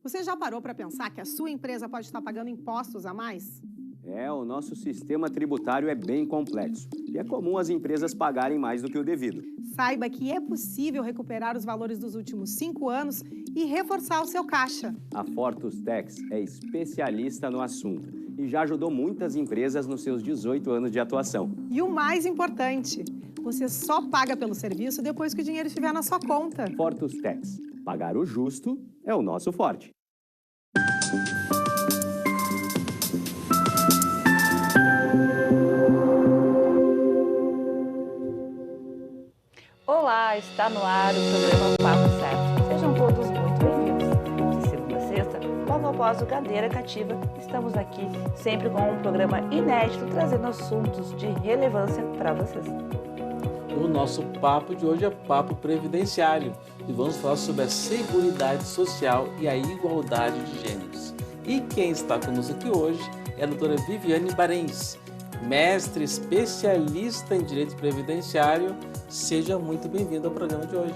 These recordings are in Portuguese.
Você já parou para pensar que a sua empresa pode estar pagando impostos a mais? O nosso sistema tributário é bem complexo e é comum as empresas pagarem mais do que o devido. Saiba que é possível recuperar os valores dos últimos 5 anos e reforçar o seu caixa. A Fortus Tax é especialista no assunto e já ajudou muitas empresas nos seus 18 anos de atuação. E o mais importante, você só paga pelo serviço depois que o dinheiro estiver na sua conta. Fortus Tax. Pagar o justo é o nosso forte. Olá, está no ar o programa Papo Certo. Sejam todos muito bem-vindos. De segunda a sexta, logo após o Cadeira Cativa, estamos aqui sempre com um programa inédito, trazendo assuntos de relevância para vocês. O nosso papo de hoje é papo previdenciário e vamos falar sobre a Seguridade Social e a igualdade de gêneros. E quem está conosco aqui hoje é a doutora Viviane Barens, mestre especialista em Direito Previdenciário. Seja muito bem-vinda ao programa de hoje.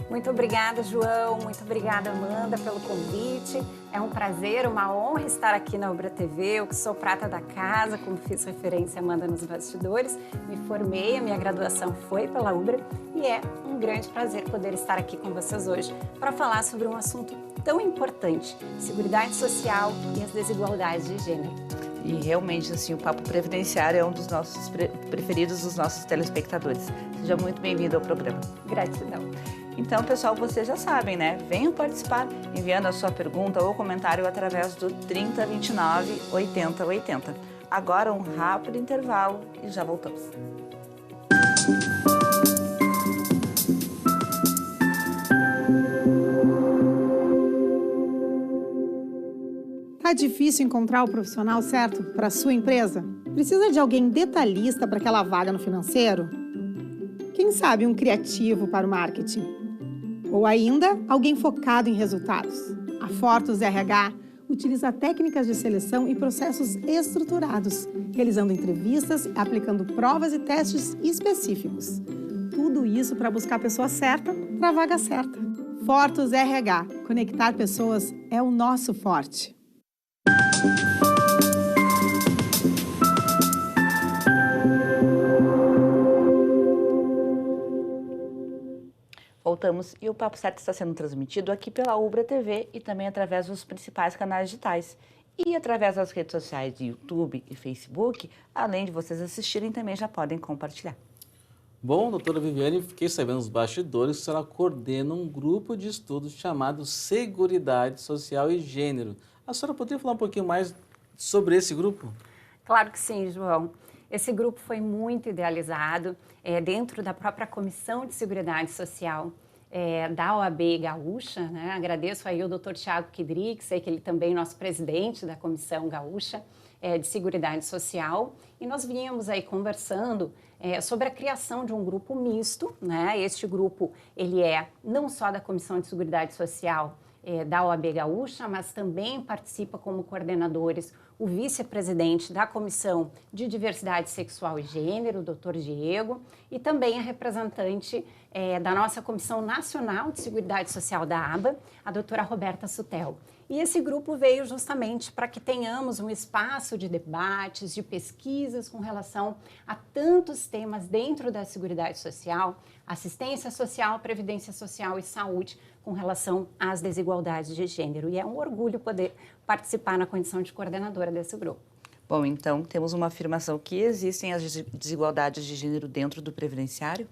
Muito obrigada, João. Muito obrigada, Amanda, pelo convite. É um prazer, uma honra estar aqui na Ubra TV. Eu que sou prata da casa, como fiz referência a Amanda nos bastidores. Me formei, a minha graduação foi pela Ubra e é um grande prazer poder estar aqui com vocês hoje para falar sobre um assunto tão importante, Seguridade Social e as desigualdades de gênero. E realmente, assim, o Papo Previdenciário é um dos nossos preferidos dos nossos telespectadores. Seja muito bem-vindo ao programa. Gratidão. Então, pessoal, vocês já sabem, né? Venham participar enviando a sua pergunta ou comentário através do 3029 8080. Agora um rápido intervalo e já voltamos. Tá difícil encontrar o profissional certo para a sua empresa? Precisa de alguém detalhista para aquela vaga no financeiro? Quem sabe um criativo para o marketing? Ou ainda, alguém focado em resultados? A Fortus RH utiliza técnicas de seleção e processos estruturados, realizando entrevistas, aplicando provas e testes específicos. Tudo isso para buscar a pessoa certa para a vaga certa. Fortus RH. Conectar pessoas é o nosso forte. Voltamos e o Papo Certo está sendo transmitido aqui pela Ubra TV e também através dos principais canais digitais. E através das redes sociais de YouTube e Facebook, além de vocês assistirem, também já podem compartilhar. Bom, doutora Viviane, fiquei sabendo nos bastidores que a senhora coordena um grupo de estudos chamado Seguridade Social e Gênero. A senhora poderia falar um pouquinho mais sobre esse grupo? Claro que sim, João. Esse grupo foi muito idealizado dentro da própria Comissão de Seguridade Social da OAB Gaúcha, né? Agradeço aí o Dr. Thiago Kidrick, sei que ele também é nosso presidente da Comissão Gaúcha de Seguridade Social, e nós vínhamos aí conversando sobre a criação de um grupo misto, né? Este grupo, ele é não só da Comissão de Seguridade Social da OAB Gaúcha, mas também participa como coordenadores o vice-presidente da Comissão de Diversidade Sexual e Gênero, o Dr. Diego, e também a representante da nossa Comissão Nacional de Seguridade Social da ABA, a doutora Roberta Sutel. E esse grupo veio justamente para que tenhamos um espaço de debates, de pesquisas com relação a tantos temas dentro da Seguridade Social, assistência social, previdência social e saúde, com relação às desigualdades de gênero. E é um orgulho poder participar na condição de coordenadora desse grupo. Bom, então temos uma afirmação que existem as desigualdades de gênero dentro do previdenciário?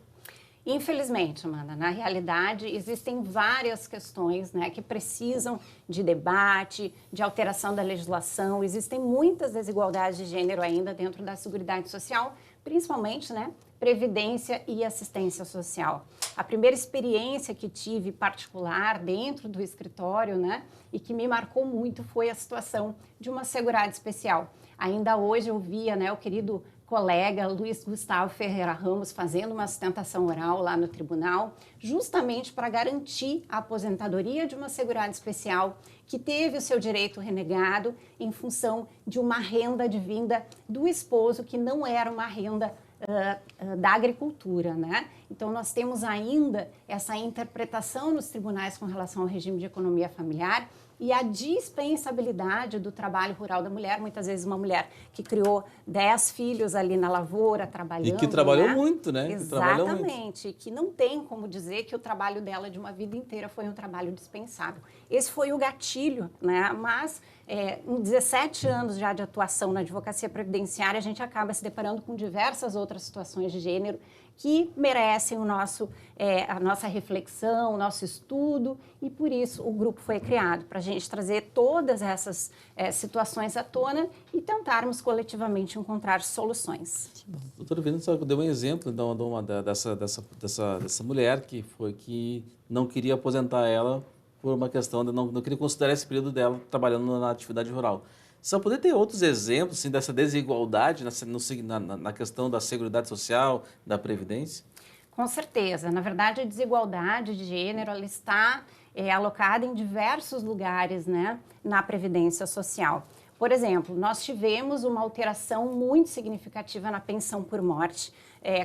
Infelizmente, Amanda, na realidade existem várias questões, né, que precisam de debate, de alteração da legislação. Existem muitas desigualdades de gênero ainda dentro da Seguridade Social, principalmente, né, previdência e assistência social. A primeira experiência que tive particular dentro do escritório, né, e que me marcou muito foi a situação de uma segurada especial. Ainda hoje eu via, né, o querido colega Luiz Gustavo Ferreira Ramos fazendo uma sustentação oral lá no tribunal, justamente para garantir a aposentadoria de uma segurada especial que teve o seu direito renegado em função de uma renda advinda do esposo, que não era uma renda da agricultura, né? Então, nós temos ainda essa interpretação nos tribunais com relação ao regime de economia familiar e a dispensabilidade do trabalho rural da mulher, muitas vezes uma mulher que criou 10 filhos ali na lavoura, trabalhando. E que trabalhou né? muito, né? Exatamente, que não tem como dizer que o trabalho dela de uma vida inteira foi um trabalho dispensável. Esse foi o gatilho, né? Mas em 17 anos já de atuação na advocacia previdenciária, a gente acaba se deparando com diversas outras situações de gênero que merecem a nossa reflexão, o nosso estudo, e por isso o grupo foi criado, para a gente trazer todas essas situações à tona e tentarmos coletivamente encontrar soluções. Doutora Vina só deu um exemplo dessa mulher que não queria aposentar ela por uma questão de não queria considerar esse período dela trabalhando na atividade rural. Só poder ter outros exemplos assim, dessa desigualdade na questão da Seguridade Social, da Previdência? Com certeza. Na verdade, a desigualdade de gênero ela está alocada em diversos lugares, né, na Previdência Social. Por exemplo, nós tivemos uma alteração muito significativa na pensão por morte.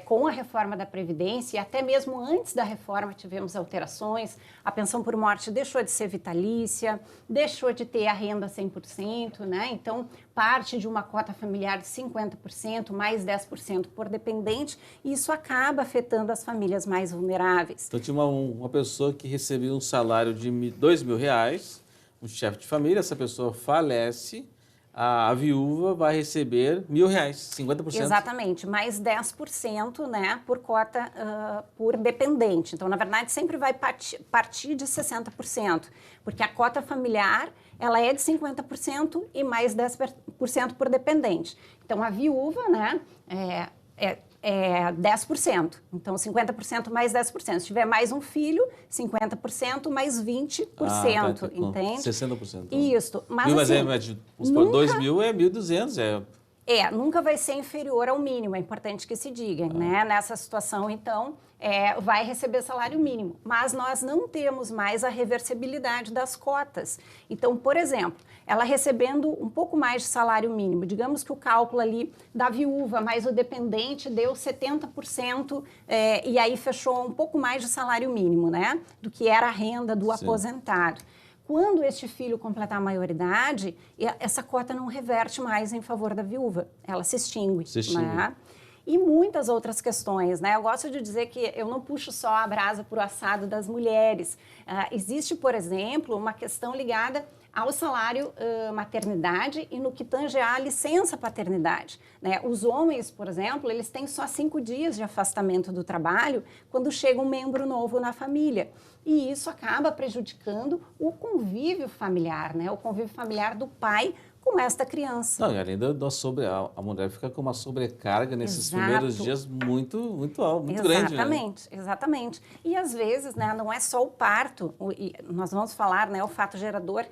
Com a reforma da Previdência, e até mesmo antes da reforma tivemos alterações, a pensão por morte deixou de ser vitalícia, deixou de ter a renda 100%, né? Então, parte de uma cota familiar de 50%, mais 10% por dependente, e isso acaba afetando as famílias mais vulneráveis. Então, tinha uma pessoa que recebia um salário de R$2.000, um chefe de família, essa pessoa falece, a viúva vai receber R$1.000, 50%. Exatamente, mais 10%, né, por cota por dependente. Então, na verdade, sempre vai partir de 60%, porque a cota familiar ela é de 50% e mais 10% por dependente. Então, a viúva, né, é 10%. Então, 50% mais 10%. Se tiver mais um filho, 50% mais 20%, entende? 60%. Isso. Mas, mas assim, os 2.000 é 1.200, nunca vai ser inferior ao mínimo, é importante que se diga, né? Nessa situação, então, vai receber salário mínimo. Mas nós não temos mais a reversibilidade das cotas. Então, por exemplo, ela recebendo um pouco mais de salário mínimo, digamos que o cálculo ali da viúva mais o dependente deu 70%, e aí fechou um pouco mais de salário mínimo, né? Do que era a renda do aposentado. Quando este filho completar a maioridade, essa cota não reverte mais em favor da viúva, ela se extingue. Né? E muitas outras questões, né? Eu gosto de dizer que eu não puxo só a brasa para o assado das mulheres. Existe, por exemplo, uma questão ligada ao salário maternidade e no que tange à licença paternidade. Né? Os homens, por exemplo, eles têm só 5 dias de afastamento do trabalho quando chega um membro novo na família. E isso acaba prejudicando o convívio familiar, né? O convívio familiar do pai com esta criança. Não, e além a mulher fica com uma sobrecarga nesses primeiros dias muito grande. Exatamente, né? Exatamente. E às vezes, né, não é só o parto, nós vamos falar, né, o fato gerador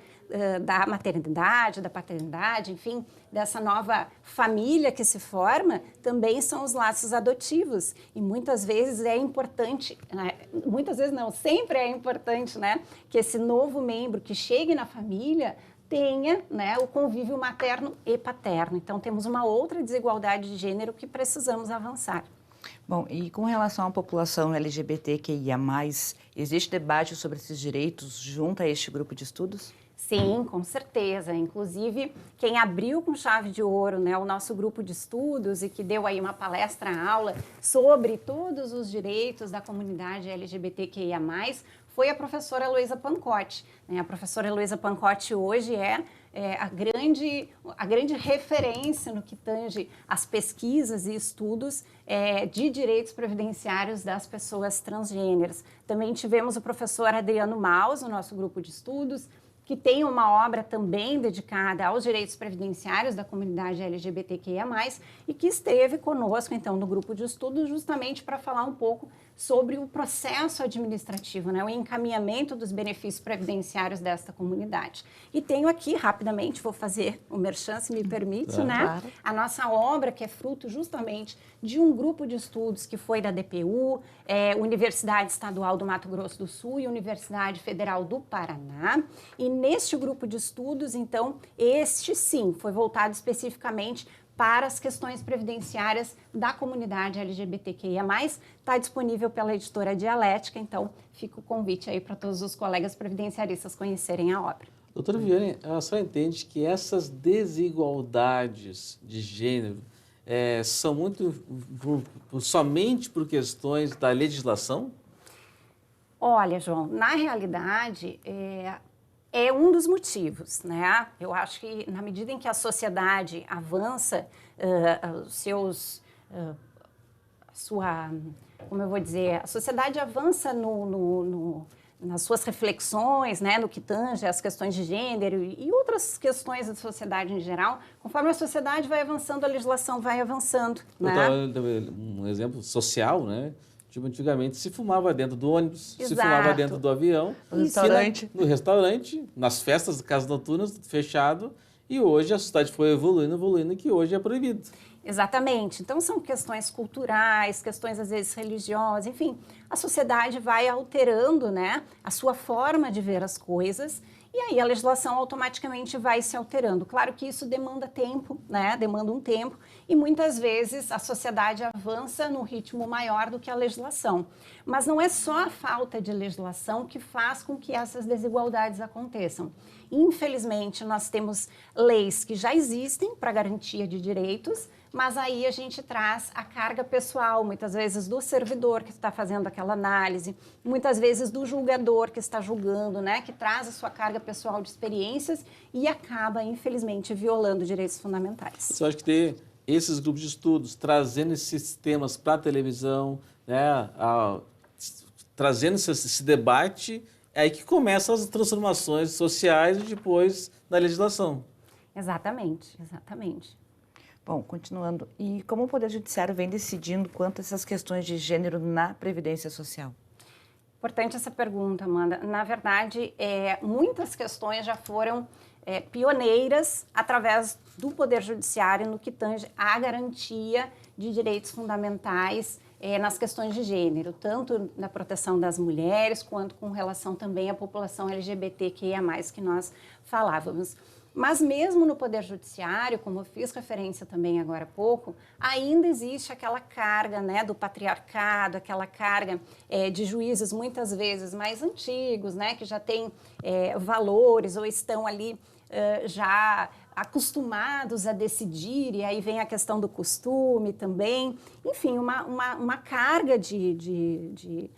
da maternidade, da paternidade, enfim, dessa nova família que se forma, também são os laços adotivos. E muitas vezes é importante, né, muitas vezes não, sempre é importante, né, que esse novo membro que chegue na família tenha, né, o convívio materno e paterno. Então, temos uma outra desigualdade de gênero que precisamos avançar. Bom, e com relação à população LGBTQIA+, existe debate sobre esses direitos junto a este grupo de estudos? Sim, com certeza. Inclusive, quem abriu com chave de ouro, né, o nosso grupo de estudos e que deu aí uma palestra-aula sobre todos os direitos da comunidade LGBTQIA+, foi a professora Heloísa Pancotti. A professora Heloísa Pancotti hoje é a grande referência no que tange as pesquisas e estudos de direitos previdenciários das pessoas transgêneras. Também tivemos o professor Adriano Maus, no nosso grupo de estudos, que tem uma obra também dedicada aos direitos previdenciários da comunidade LGBTQIA+, e que esteve conosco, então, no grupo de estudos, justamente para falar um pouco sobre o processo administrativo, né, o encaminhamento dos benefícios previdenciários desta comunidade. E tenho aqui, rapidamente, vou fazer o merchan, se me permite, né? Claro. A nossa obra, que é fruto justamente de um grupo de estudos que foi da DPU, Universidade Estadual do Mato Grosso do Sul e Universidade Federal do Paraná. E neste grupo de estudos, então, este sim, foi voltado especificamente para as questões previdenciárias da comunidade LGBTQIA+, está disponível pela editora Dialética, então fica o convite aí para todos os colegas previdenciaristas conhecerem a obra. Doutora Viviane, a senhora entende que essas desigualdades de gênero são muito somente por questões da legislação? Olha, João, na realidade, é um dos motivos, né? Eu acho que na medida em que a sociedade avança, como eu vou dizer, a sociedade avança nas suas reflexões, né, no que tange as questões de gênero e outras questões da sociedade em geral. Conforme a sociedade vai avançando, a legislação vai avançando, né? Um exemplo social, né? Tipo, antigamente se fumava dentro do ônibus, Exato. se fumava dentro do avião, no restaurante, nas festas, casas noturnas, fechado. E hoje a sociedade foi evoluindo, que hoje é proibido. Exatamente. Então, são questões culturais, questões, às vezes, religiosas, enfim. A sociedade vai alterando, né, a sua forma de ver as coisas e aí a legislação automaticamente vai se alterando. Claro que isso demanda tempo, né, demanda um tempo e muitas vezes a sociedade avança num ritmo maior do que a legislação. Mas não é só a falta de legislação que faz com que essas desigualdades aconteçam. Infelizmente, nós temos leis que já existem para garantia de direitos, mas aí a gente traz a carga pessoal, muitas vezes do servidor que está fazendo aquela análise, muitas vezes do julgador que está julgando, né, que traz a sua carga pessoal de experiências e acaba, infelizmente, violando direitos fundamentais. Você acha que ter esses grupos de estudos trazendo esses temas para a televisão, né, trazendo esse debate, é aí que começam as transformações sociais e depois na legislação? Exatamente, exatamente. Bom, continuando, e como o Poder Judiciário vem decidindo quanto a essas questões de gênero na Previdência Social? Importante essa pergunta, Amanda. Na verdade, muitas questões já foram pioneiras através do Poder Judiciário no que tange à garantia de direitos fundamentais nas questões de gênero, tanto na proteção das mulheres, quanto com relação também à população LGBTQIA+, que nós falávamos. Mas mesmo no Poder Judiciário, como eu fiz referência também agora há pouco, ainda existe aquela carga, né, do patriarcado, aquela carga de juízes muitas vezes mais antigos, né, que já têm valores ou estão ali já acostumados a decidir, e aí vem a questão do costume também. Enfim, uma carga de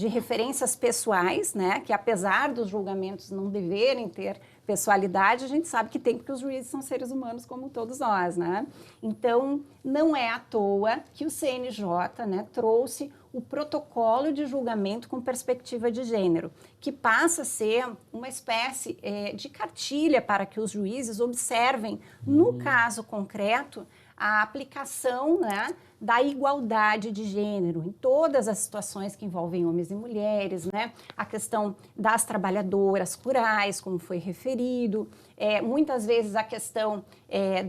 referências pessoais, né, que apesar dos julgamentos não deverem ter pessoalidade, a gente sabe que tem, porque os juízes são seres humanos como todos nós, né? Então, não é à toa que o CNJ, né, trouxe o protocolo de julgamento com perspectiva de gênero, que passa a ser uma espécie de cartilha para que os juízes observem, no caso concreto, a aplicação, né, da igualdade de gênero em todas as situações que envolvem homens e mulheres, né? A questão das trabalhadoras rurais, como foi referido, muitas vezes a questão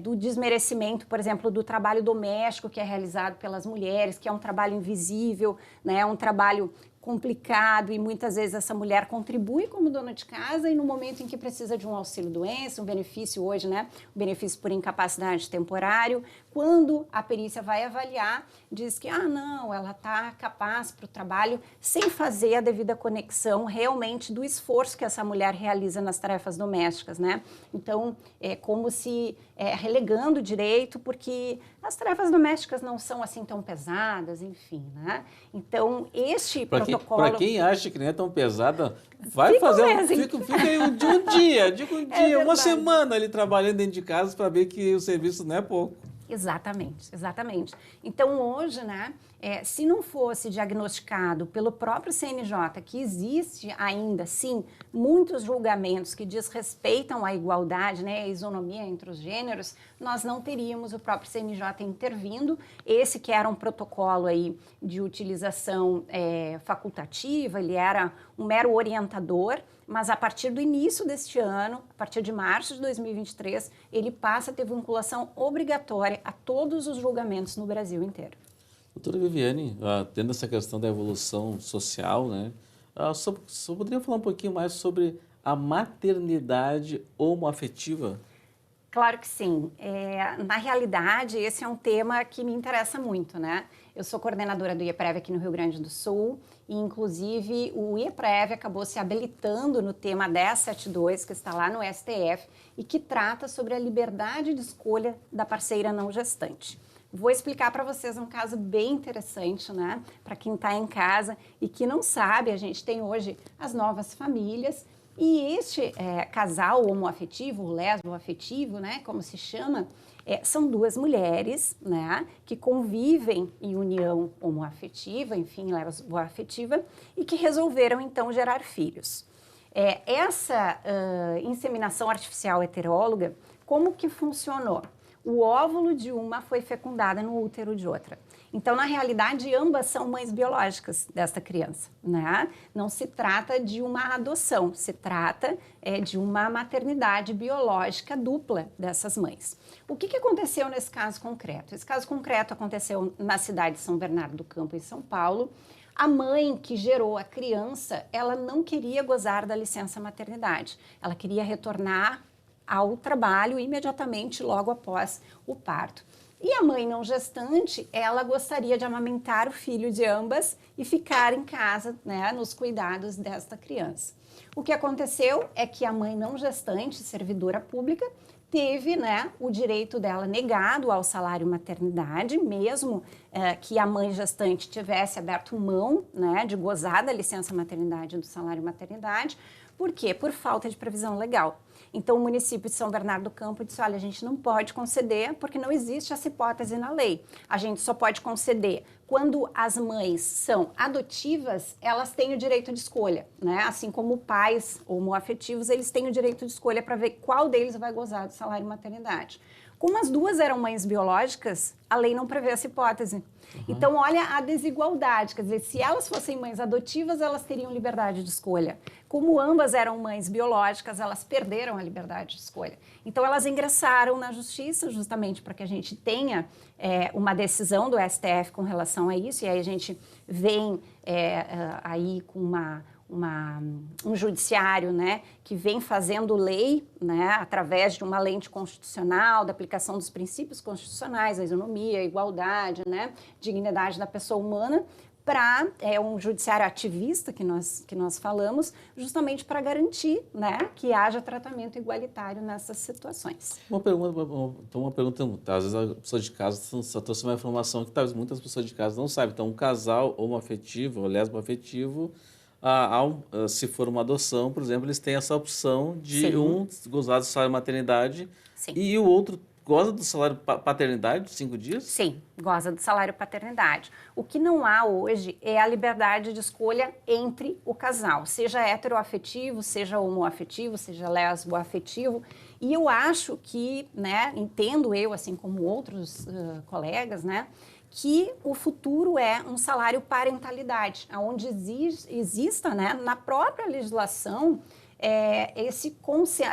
do desmerecimento, por exemplo, do trabalho doméstico que é realizado pelas mulheres, que é um trabalho invisível, né? Um trabalho complicado e muitas vezes essa mulher contribui como dona de casa e no momento em que precisa de um auxílio-doença, um benefício hoje, né, um benefício por incapacidade temporário, quando a perícia vai avaliar, diz que, não, ela está capaz para o trabalho sem fazer a devida conexão realmente do esforço que essa mulher realiza nas tarefas domésticas, né? Então, é como se relegando o direito, porque as tarefas domésticas não são assim tão pesadas, enfim, né? Então, este protocolo... Para quem acha que não é tão pesada, vai fazer fica aí um dia, uma semana ali trabalhando dentro de casa para ver que o serviço não é pouco. Exatamente, exatamente. Então, hoje, né, se não fosse diagnosticado pelo próprio CNJ que existe ainda, sim, muitos julgamentos que desrespeitam a igualdade, né, a isonomia entre os gêneros, nós não teríamos o próprio CNJ intervindo. Esse que era um protocolo aí de utilização facultativa, ele era um mero orientador, mas a partir do início deste ano, a partir de março de 2023, ele passa a ter vinculação obrigatória a todos os julgamentos no Brasil inteiro. Doutora Viviane, tendo essa questão da evolução social, né, só poderia falar um pouquinho mais sobre a maternidade homoafetiva? Claro que sim. Na realidade, esse é um tema que me interessa muito, né? Eu sou coordenadora do IEPREV aqui no Rio Grande do Sul e, inclusive, o IEPREV acabou se habilitando no tema 1072, que está lá no STF, e que trata sobre a liberdade de escolha da parceira não gestante. Vou explicar para vocês um caso bem interessante, né? Para quem está em casa e que não sabe, a gente tem hoje as novas famílias. E este casal homoafetivo, lésbo-afetivo, né, como se chama, são duas mulheres, né, que convivem em união homoafetiva, enfim, lésbo-afetiva, e que resolveram, então, gerar filhos. Essa inseminação artificial heteróloga, como que funcionou? O óvulo de uma foi fecundado no útero de outra. Então, na realidade, ambas são mães biológicas desta criança, né? Não se trata de uma adoção, se trata de uma maternidade biológica dupla dessas mães. O que aconteceu nesse caso concreto? Esse caso concreto aconteceu na cidade de São Bernardo do Campo, em São Paulo. A mãe que gerou a criança, ela não queria gozar da licença maternidade. Ela queria retornar ao trabalho imediatamente logo após o parto. E a mãe não gestante, ela gostaria de amamentar o filho de ambas e ficar em casa, né, nos cuidados desta criança. O que aconteceu é que a mãe não gestante, servidora pública, teve, né, o direito dela negado ao salário maternidade, mesmo que a mãe gestante tivesse aberto mão, né, de gozar da licença maternidade e do salário maternidade. Por quê? Por falta de previsão legal. Então, o município de São Bernardo do Campo disse, olha, a gente não pode conceder porque não existe essa hipótese na lei. A gente só pode conceder quando as mães são adotivas, elas têm o direito de escolha, né? Assim como pais homoafetivos, eles têm o direito de escolha para ver qual deles vai gozar do salário maternidade. Como as duas eram mães biológicas, a lei não prevê essa hipótese. Então, olha a desigualdade, quer dizer, se elas fossem mães adotivas, elas teriam liberdade de escolha. Como ambas eram mães biológicas, elas perderam a liberdade de escolha. Então, elas ingressaram na justiça justamente para que a gente tenha uma decisão do STF com relação a isso, e aí a gente vem aí com um judiciário, né, que vem fazendo lei, né, através de uma lente constitucional, da aplicação dos princípios constitucionais, a isonomia, a igualdade, né, dignidade da pessoa humana, para um judiciário ativista que nós falamos, justamente para garantir, né, que haja tratamento igualitário nessas situações. Uma pergunta, às vezes a pessoa de casa só trouxe uma informação que talvez muitas pessoas de casa não sabem. Então, um casal homoafetivo ou lésbo-afetivo, se for uma adoção, por exemplo, eles têm essa opção de Sim. um gozar do salário maternidade. Sim. E o outro goza do salário paternidade de 5 dias? Sim, goza do salário paternidade. O que não há hoje é a liberdade de escolha entre o casal, seja heteroafetivo, seja homoafetivo, seja lésboafetivo. E eu acho que, né, entendo eu, assim como outros colegas, né, que o futuro é um salário parentalidade, onde exista, né, na própria legislação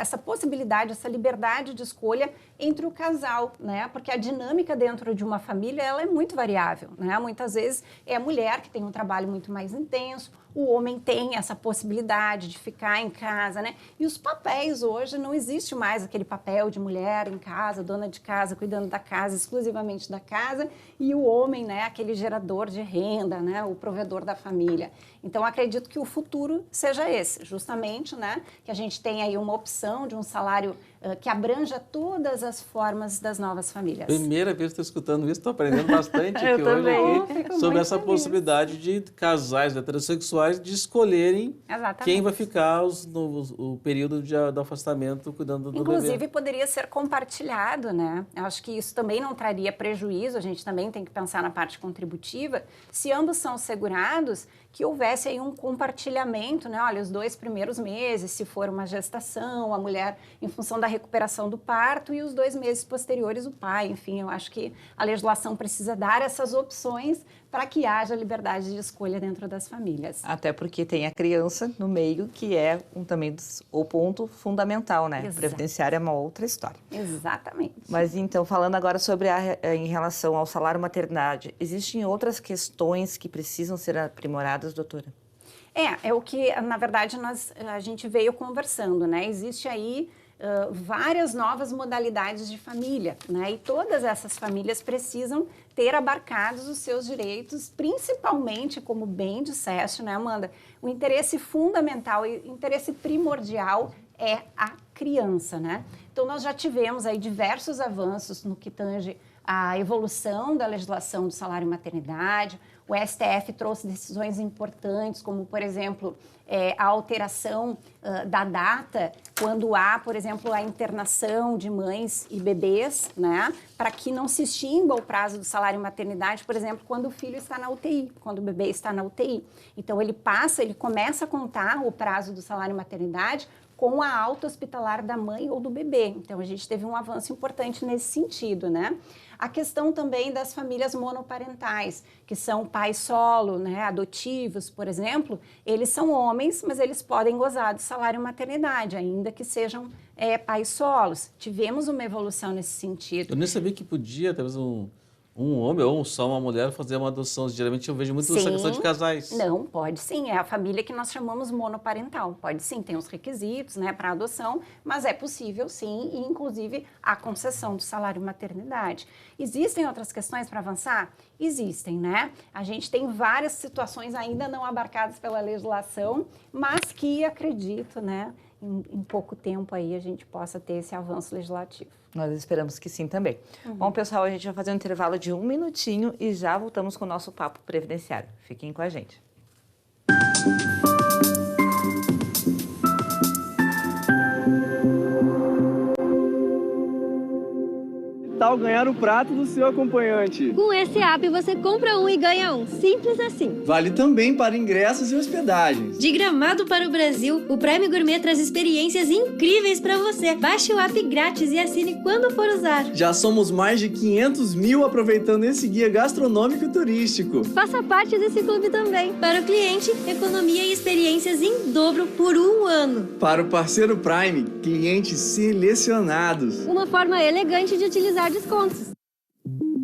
essa possibilidade, essa liberdade de escolha entre o casal, né? Porque a dinâmica dentro de uma família ela é muito variável, né? Muitas vezes é a mulher que tem um trabalho muito mais intenso, o homem tem essa possibilidade de ficar em casa, né? E os papéis hoje não existe mais aquele papel de mulher em casa, dona de casa, cuidando da casa, exclusivamente da casa, e o homem, né? Aquele gerador de renda, né? O provedor da família. Então, acredito que o futuro seja esse, justamente, né? Que a gente tenha aí uma opção de um salário que abranja todas as formas das novas famílias. Primeira vez que estou escutando isso, estou aprendendo bastante aqui hoje sobre essa possibilidade de casais heterossexuais de escolherem quem vai ficar o período do afastamento cuidando do bebê. Inclusive, poderia ser compartilhado, né? Eu acho que isso também não traria prejuízo, a gente também tem que pensar na parte contributiva. Se ambos são segurados, que houvesse aí um compartilhamento, né? Olha, os 2 primeiros meses, se for uma gestação, a mulher em função da recuperação do parto, e os 2 meses posteriores o pai. Enfim, eu acho que a legislação precisa dar essas opções para que haja liberdade de escolha dentro das famílias. Até porque tem a criança no meio, que é também o ponto fundamental, né? Exato. Previdenciário é uma outra história. Exatamente. Mas então, falando agora sobre em relação ao salário maternidade, existem outras questões que precisam ser aprimoradas, doutora? É o que, na verdade, a gente veio conversando, né? Existe aí várias novas modalidades de família, né? E todas essas famílias precisam ter abarcados os seus direitos, principalmente, como bem disseste, né, Amanda? O interesse fundamental e interesse primordial é a criança, né? Então, nós já tivemos aí diversos avanços no que tange a evolução da legislação do salário e maternidade. O STF trouxe decisões importantes, como, por exemplo, a alteração da data quando há, por exemplo, a internação de mães e bebês, né, para que não se extinga o prazo do salário e maternidade, por exemplo, quando o filho está na UTI, quando o bebê está na UTI. Então, ele começa a contar o prazo do salário e maternidade com a alta hospitalar da mãe ou do bebê. Então, a gente teve um avanço importante nesse sentido, né? A questão também das famílias monoparentais, que são pais solo, né, adotivos, por exemplo, eles são homens, mas eles podem gozar do salário maternidade, ainda que sejam pais solos. Tivemos uma evolução nesse sentido. Eu nem sabia que podia, talvez um homem ou só uma mulher fazer uma adoção. Geralmente eu vejo muito essa questão de casais. Não, pode sim. É a família que nós chamamos monoparental. Pode sim, tem os requisitos, né, para adoção, mas é possível sim, e inclusive a concessão do salário maternidade. Existem outras questões para avançar? Existem, né? A gente tem várias situações ainda não abarcadas pela legislação, mas que acredito, né, em pouco tempo aí a gente possa ter esse avanço legislativo. Nós esperamos que sim também. Bom, pessoal, a gente vai fazer um intervalo de 1 minutinho e já voltamos com o nosso papo previdenciário. Fiquem com a gente. Tal ganhar o prato do seu acompanhante. Com esse app você compra um e ganha um. Simples assim. Vale também para ingressos e hospedagens. De Gramado para o Brasil, o Prime Gourmet traz experiências incríveis para você. Baixe o app grátis e assine quando for usar. Já somos mais de 500 mil aproveitando esse guia gastronômico e turístico. Faça parte desse clube também. Para o cliente, economia e experiências em dobro por 1 ano. Para o parceiro Prime, clientes selecionados. Uma forma elegante de utilizar descontos.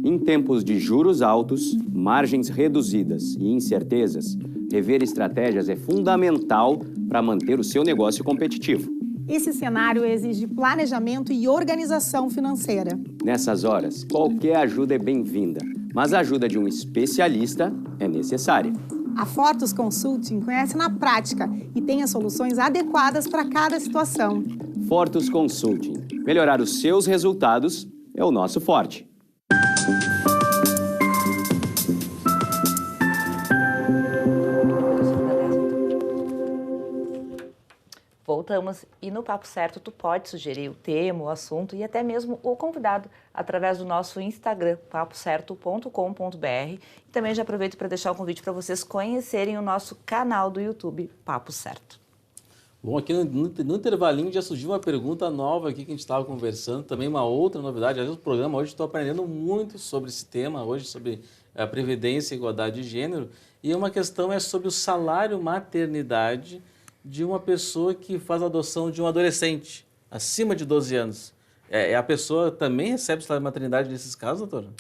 Em tempos de juros altos, margens reduzidas e incertezas, rever estratégias é fundamental para manter o seu negócio competitivo. Esse cenário exige planejamento e organização financeira. Nessas horas, qualquer ajuda é bem-vinda, mas a ajuda de um especialista é necessária. A Fortus Consulting conhece na prática e tem as soluções adequadas para cada situação. Fortus Consulting. Melhorar os seus resultados é o nosso forte. Voltamos e no Papo Certo tu pode sugerir o tema, o assunto e até mesmo o convidado através do nosso Instagram, papocerto.com.br. E também já aproveito para deixar o convite para vocês conhecerem o nosso canal do YouTube, Papo Certo. Bom, aqui no intervalinho já surgiu uma pergunta nova aqui que a gente estava conversando, também uma outra novidade. Aliás, o programa hoje estou aprendendo muito sobre esse tema, hoje sobre a previdência e igualdade de gênero. E uma questão é sobre o salário maternidade de uma pessoa que faz a adoção de um adolescente acima de 12 anos. A pessoa também recebe salário maternidade nesses casos, doutora?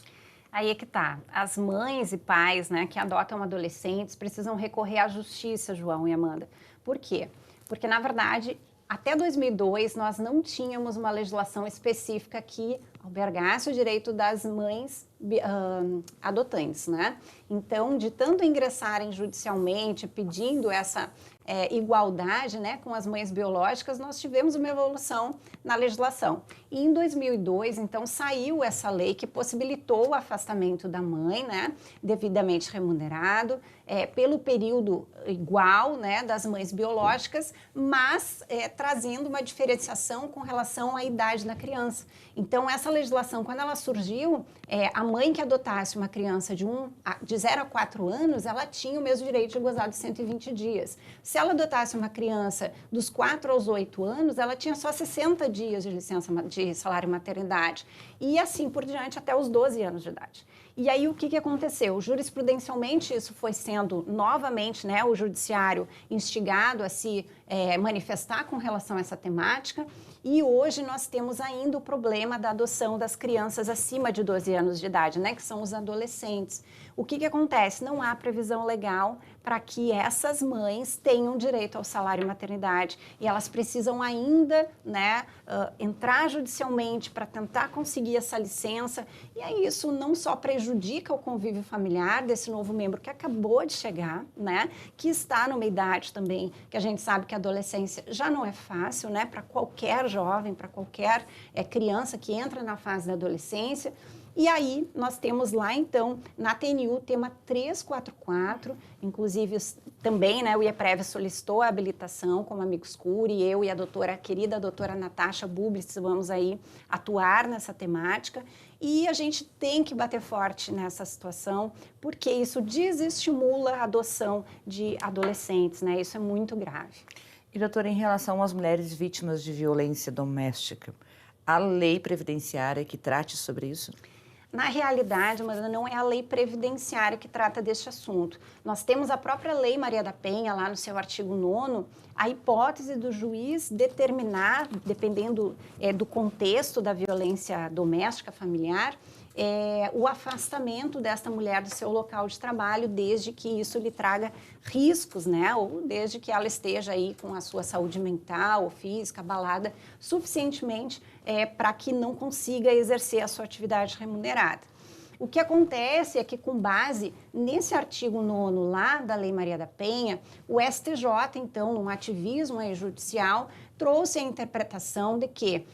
Aí é que tá. As mães e pais, né, que adotam adolescentes precisam recorrer à justiça, João e Amanda. Por quê? Porque, na verdade, até 2002, nós não tínhamos uma legislação específica que albergasse o direito das mães adotantes, né? Então, de tanto ingressarem judicialmente pedindo essa igualdade, né, com as mães biológicas, nós tivemos uma evolução na legislação. E em 2002, então, saiu essa lei que possibilitou o afastamento da mãe, né, devidamente remunerado, pelo período igual, né, das mães biológicas, mas trazendo uma diferenciação com relação à idade da criança. Então, essa legislação, quando ela surgiu, a mãe que adotasse uma criança de 0 a 4 anos, ela tinha o mesmo direito de gozar de 120 dias. Se ela adotasse uma criança dos 4 aos 8 anos, ela tinha só 60 dias de licença de salário maternidade. E assim por diante até os 12 anos de idade. E aí o que aconteceu? Jurisprudencialmente isso foi sendo novamente, né, o judiciário instigado a se manifestar com relação a essa temática. E hoje nós temos ainda o problema da adoção das crianças acima de 12 anos de idade, né, que são os adolescentes. O que acontece? Não há previsão legal para que essas mães tenham direito ao salário maternidade. E elas precisam ainda, né, entrar judicialmente para tentar conseguir essa licença. E aí isso não só prejudica o convívio familiar desse novo membro que acabou de chegar, né, que está numa idade também, que a gente sabe que a adolescência já não é fácil, né, para qualquer jovem, para qualquer criança que entra na fase da adolescência. E aí, nós temos lá, então, na TNU, tema 344, inclusive também, né, o IEPREV solicitou a habilitação como Amigos Curi, eu e a querida doutora Natasha Bublitz vamos aí atuar nessa temática, e a gente tem que bater forte nessa situação, porque isso desestimula a adoção de adolescentes, né, isso é muito grave. E, doutora, em relação às mulheres vítimas de violência doméstica, a lei previdenciária que trate sobre isso? Na realidade, mas não é a lei previdenciária que trata deste assunto. Nós temos a própria Lei Maria da Penha, lá no seu artigo 9º, a hipótese do juiz determinar, dependendo do contexto da violência doméstica familiar, o afastamento desta mulher do seu local de trabalho, desde que isso lhe traga riscos, né? Ou desde que ela esteja aí com a sua saúde mental ou física abalada suficientemente para que não consiga exercer a sua atividade remunerada. O que acontece é que, com base nesse artigo 9º lá da Lei Maria da Penha, o STJ, então, num ativismo judicial, trouxe a interpretação de que,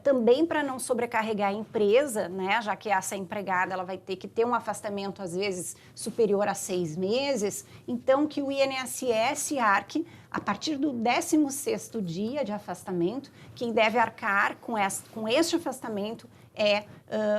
também para não sobrecarregar a empresa, né, já que essa empregada ela vai ter que ter um afastamento, às vezes, superior a 6 meses, então que o INSS arque, a partir do 16º dia de afastamento, quem deve arcar com este afastamento é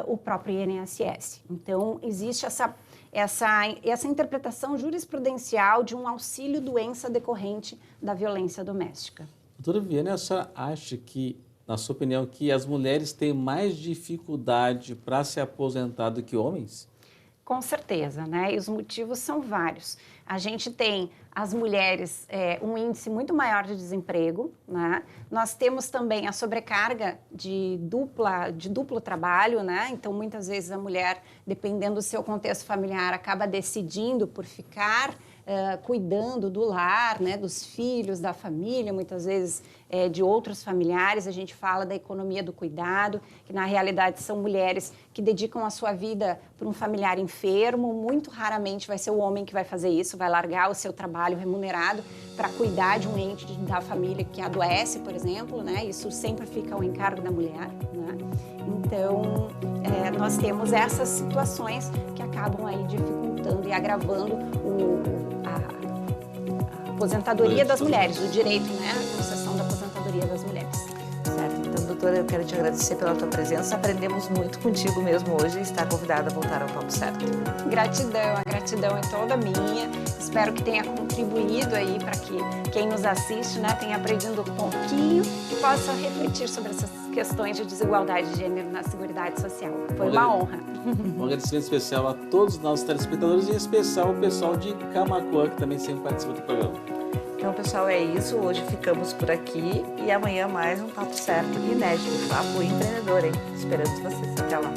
o próprio INSS. Então, existe essa interpretação jurisprudencial de um auxílio-doença decorrente da violência doméstica. Doutora Viviane, a senhora acha que, na sua opinião, que as mulheres têm mais dificuldade para se aposentar do que homens? Com certeza, né? E os motivos são vários. A gente tem as mulheres um índice muito maior de desemprego, né? Nós temos também a sobrecarga de duplo trabalho, né? Então, muitas vezes a mulher, dependendo do seu contexto familiar, acaba decidindo por ficar cuidando do lar, né, dos filhos, da família, muitas vezes de outros familiares. A gente fala da economia do cuidado, que na realidade são mulheres que dedicam a sua vida para um familiar enfermo. Muito raramente vai ser o homem que vai fazer isso, vai largar o seu trabalho remunerado para cuidar de um ente da família que adoece, por exemplo, né? Isso sempre fica ao encargo da mulher, né? Então, nós temos essas situações que acabam aí dificultando e agravando a aposentadoria das mulheres, o direito, né, à concessão da aposentadoria das mulheres. Certo. Então, doutora, eu quero te agradecer pela tua presença. Aprendemos muito contigo mesmo hoje e está convidada a voltar ao Papo Certo. Gratidão, a gratidão é toda minha. Espero que tenha contribuído aí para que quem nos assiste, né, tenha aprendido um pouquinho e possa refletir sobre essas questões de desigualdade de gênero na Seguridade Social. Foi uma honra. Um agradecimento especial a todos os nossos telespectadores e em especial o pessoal de Camaquã, que também sempre participa do programa. Então, pessoal, é isso. Hoje ficamos por aqui e amanhã mais um Papo Certo inédito, Papo Empreendedor, hein? Esperamos vocês. Até lá.